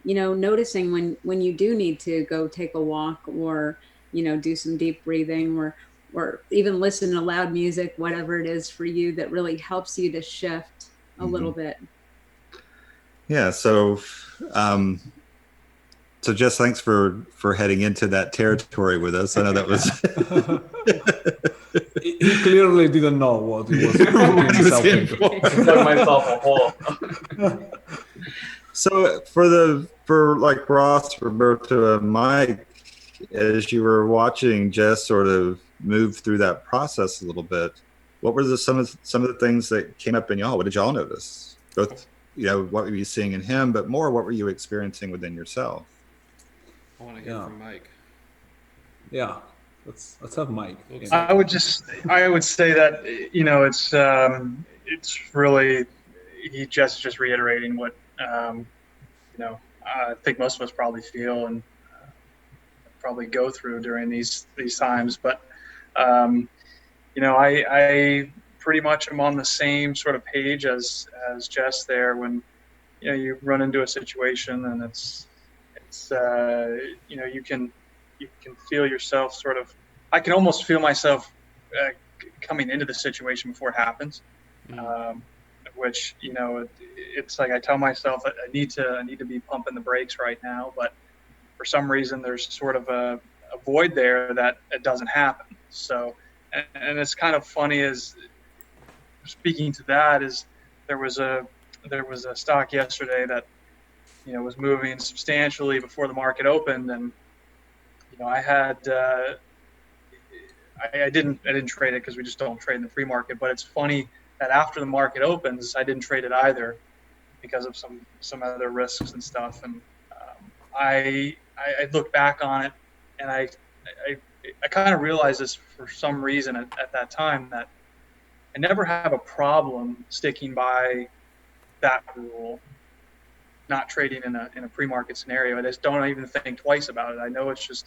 noticing when you do need to go take a walk, or, do some deep breathing, or even listen to loud music, whatever it is for you that really helps you to shift a little bit.
Yeah. So, so Jess, thanks for heading into that territory with us. I know that was.
He clearly didn't know what he was in for.
I dug myself a hole.
So for like Ross, Roberto, and Mike, as you were watching Jess sort of move through that process a little bit, what were some of the things that came up in y'all? What did y'all notice? Both, what were you seeing in him, but more, what were you experiencing within yourself?
I want to hear from Mike.
Yeah, let's have Mike.
I would say that it's really just reiterating what I think most of us probably feel and probably go through during these times. But I pretty much am on the same sort of page as Jess there. When you run into a situation and it's you can feel yourself sort of. I can almost feel myself coming into the situation before it happens. Which it's like I tell myself that I need to be pumping the brakes right now, but for some reason there's sort of a avoid there that it doesn't happen. So, and it's kind of funny as speaking to that is there was a stock yesterday that was moving substantially before the market opened, and I had I didn't trade it because we just don't trade in the free market. But it's funny that after the market opens, I didn't trade it either because of some other risks and stuff. And I look back on it, and I kind of realized this for some reason at that time, that I never have a problem sticking by that rule, not trading in a pre-market scenario. I just don't even think twice about it. I know it's just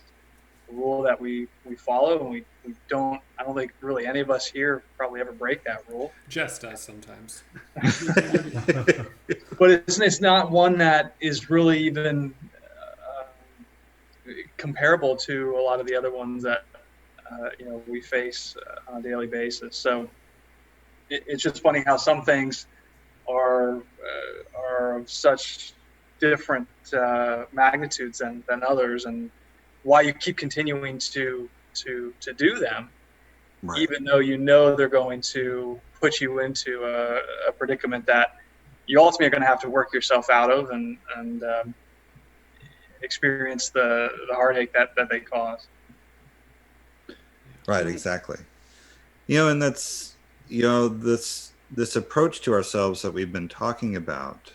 a rule that we follow, and we don't. I don't think really any of us here probably ever break that rule.
Jess does sometimes.
But it's not one that is really even comparable to a lot of the other ones that we face on a daily basis. So it's just funny how some things are of such different magnitudes than others, and why you keep continuing to do them,
Right.
even though they're going to put you into a predicament that you ultimately are going to have to work yourself out of and experience the heartache that they cause.
Right, exactly. And that's this approach to ourselves that we've been talking about.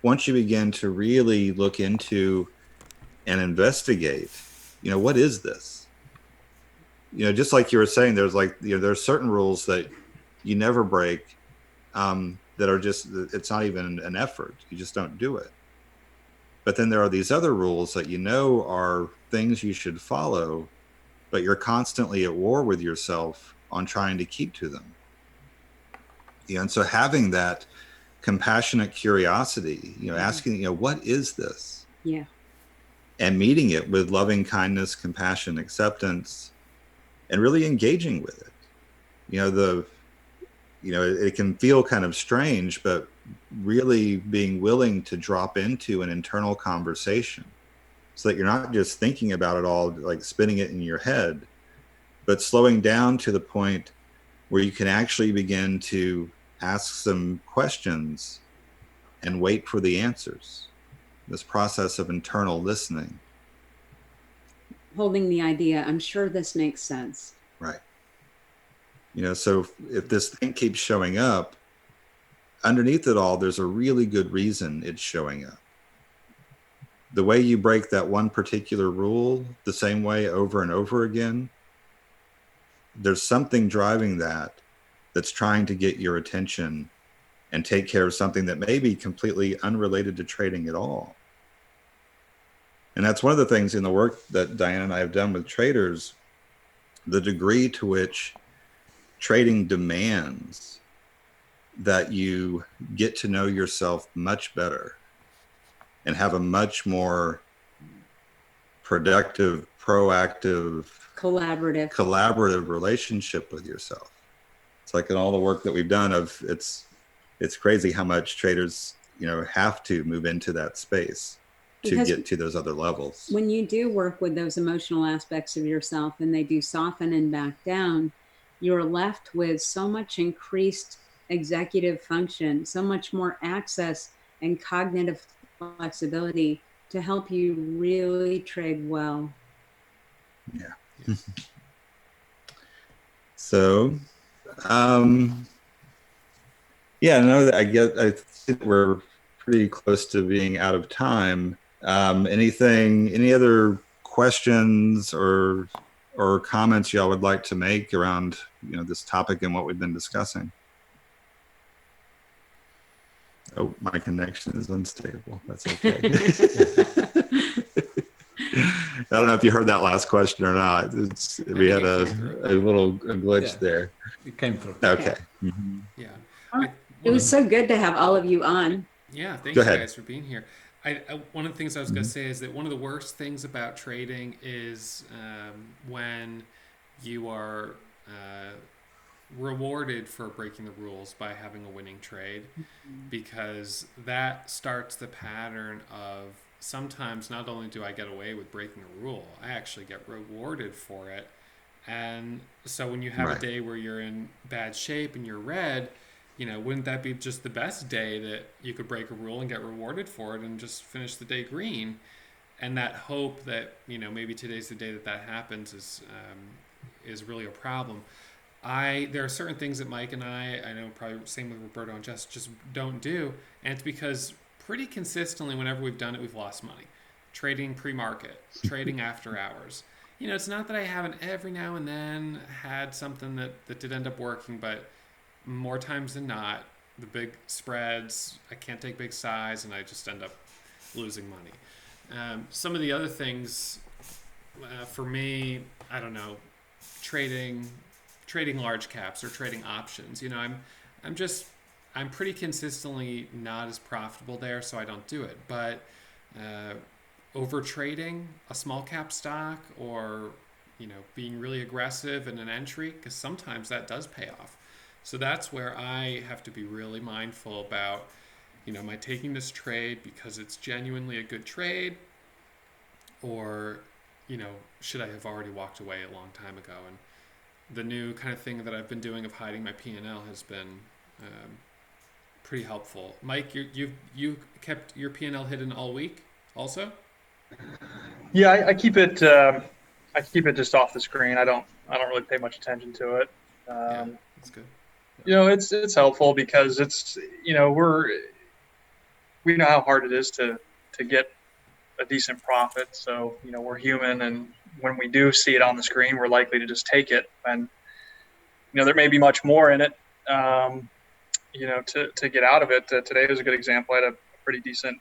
Once you begin to really look into and investigate, what is this? Just like you were saying, there's there's certain rules that you never break, that are just, it's not even an effort. You just don't do it. But then there are these other rules that are things you should follow, but you're constantly at war with yourself on trying to keep to them. And so having that compassionate curiosity, asking, what is this?
Yeah.
And meeting it with loving kindness, compassion, acceptance, and really engaging with it. It can feel kind of strange, but really being willing to drop into an internal conversation so that you're not just thinking about it all, like spinning it in your head, but slowing down to the point where you can actually begin to ask some questions and wait for the answers. This process of internal listening.
Holding the idea, I'm sure this makes sense.
Right. So if this thing keeps showing up, underneath it all, there's a really good reason it's showing up. The way you break that one particular rule the same way over and over again, there's something driving that's trying to get your attention and take care of something that may be completely unrelated to trading at all. And that's one of the things in the work that Diane and I have done with traders, the degree to which trading demands that you get to know yourself much better and have a much more productive, proactive, collaborative relationship with yourself. It's like in all the work that we've done it's crazy how much traders, have to move into that space to get to those other levels.
When you do work with those emotional aspects of yourself and they do soften and back down, you're left with so much increased executive function, so much more access and cognitive flexibility to help you really trade well.
Yeah. So, I think we're pretty close to being out of time. Any other questions or comments y'all would like to make around, this topic and what we've been discussing? Oh, my connection is unstable. That's okay. I don't know if you heard that last question or not. We had a little glitch there.
It came through.
Okay.
Mm-hmm. Yeah.
It was so good to have all of you on.
Yeah, thanks guys for being here. One of the things I was going to say is that one of the worst things about trading is when you are rewarded for breaking the rules by having a winning trade, because that starts the pattern of sometimes not only do I get away with breaking a rule, I actually get rewarded for it. And so when you have
Right.
a day where you're in bad shape and you're red, wouldn't that be just the best day that you could break a rule and get rewarded for it and just finish the day green? And that hope that, maybe today's the day that happens is really a problem. There are certain things that Mike and I know probably same with Roberto and Jess, just don't do. And it's because pretty consistently, whenever we've done it, we've lost money. Trading pre-market, trading after hours. It's not that I haven't every now and then had something that did end up working, but more times than not, the big spreads, I can't take big size, and I just end up losing money. Some of the other things for me, I don't know, trading large caps or trading options. I'm pretty consistently not as profitable there, so I don't do it. But over trading a small cap stock, or being really aggressive in an entry, because sometimes that does pay off. So that's where I have to be really mindful about, am I taking this trade because it's genuinely a good trade, or should I have already walked away a long time ago? And the new kind of thing that I've been doing of hiding my P&L has been pretty helpful. Mike, you kept your P&L hidden all week also?
Yeah, I keep it. I keep it just off the screen. I don't really pay much attention to it.
Yeah, that's good.
It's helpful because it's we know how hard it is to get a decent profit. So we're human, and when we do see it on the screen, we're likely to just take it. And there may be much more in it. To get out of it. Today was a good example. I had a pretty decent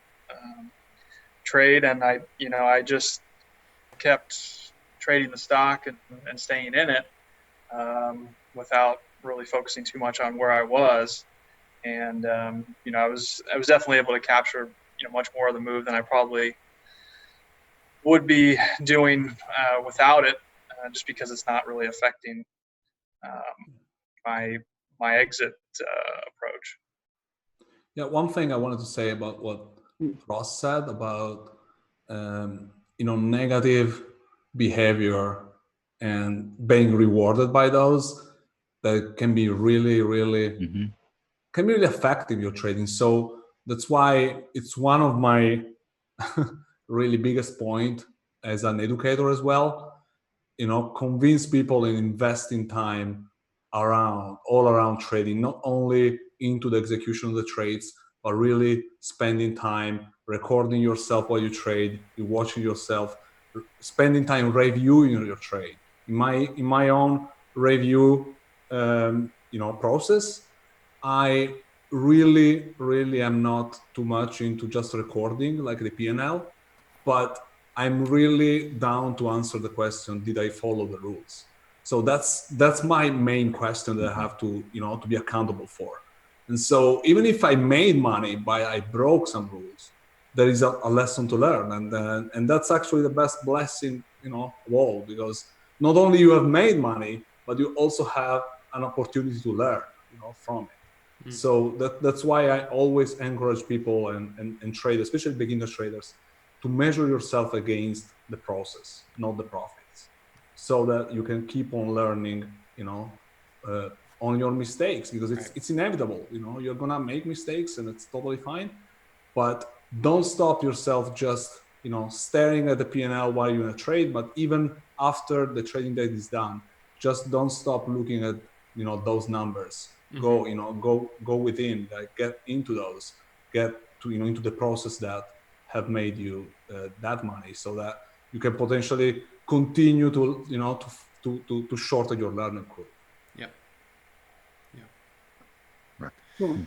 trade, and I just kept trading the stock and staying in it without really focusing too much on where I was. And I was definitely able to capture much more of the move than I probably would be doing without it, just because it's not really affecting my exit approach.
Yeah, one thing I wanted to say about what Ross said about negative behavior and being rewarded by those, that can be really, really can be really effective your trading. So that's why it's one of my really biggest point as an educator as well. Convince people and invest in time all around trading, not only into the execution of the trades, but really spending time recording yourself while you trade, you watching yourself, spending time reviewing your trade. In my own review process, I really am not too much into just recording like the P&L, but I'm really down to answer the question, did I follow the rules? So that's my main question that I have to to be accountable for. And so even if I made money but I broke some rules, there is a lesson to learn, and that's actually the best blessing of all, because not only you have made money, but you also have an opportunity to learn from it. So that's why I always encourage people and traders, especially beginner traders, to measure yourself against the process, not the profits, so that you can keep on learning, on your mistakes, because it's inevitable. You're gonna make mistakes, and it's totally fine. But don't stop yourself just staring at the P&L while you're in a trade. But even after the trading day is done, just don't stop looking at those numbers. Go within, get into those, get to into the process that have made you that money, so that you can potentially continue to shorten your learning curve.
Yep.
Right.
Cool.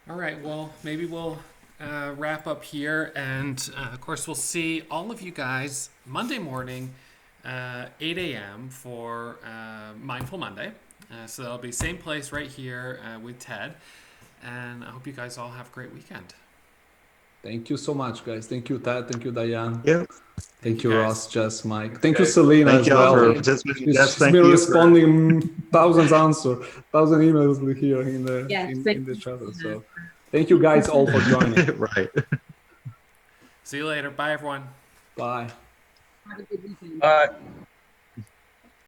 All right. Well, maybe we'll wrap up here, and of course, we'll see all of you guys Monday morning, 8 a.m. for Mindful Monday. So that'll be same place right here with Ted, and I hope you guys all have a great weekend.
Thank you so much, guys. Thank you, Ted. Thank you, Diane.
Yep.
Thank you,
guys.
Ross, Jess, Mike. Thank you, Selena,
Thank
as
you
well.
all for participating. Yes,
She's
thank
been
you.
responding thousands emails here in the
Yes,
in
thank
the
you.
chat. So thank you guys all for joining.
Right.
See you later. Bye, everyone.
Bye.
Have a good weekend.
Uh,